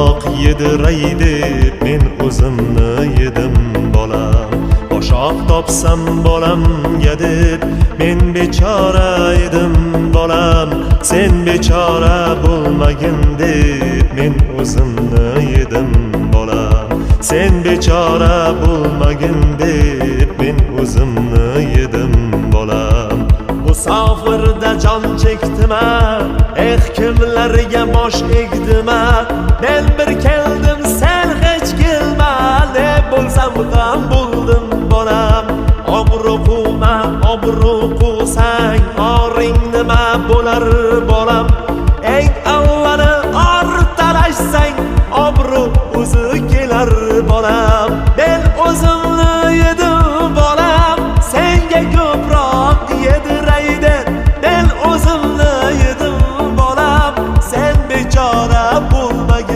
tomoq yediray deb men o'zimni yedim bolam. Boshoq topsam bolamga deb men bechora edim bolam. Sen bechora bo'lmagin deb men o'zimni yedim bolam. Sen bechora bo'lmagin deb men o'zimni yedim bolam. Musofirda jon chekdima, kimlarga bosh egdima. Men bir keldim, sen hech kelma, ne bo'lsam ham bo'ldim bolam. Obro' quvma, obro' quvsang oring nima bo'lar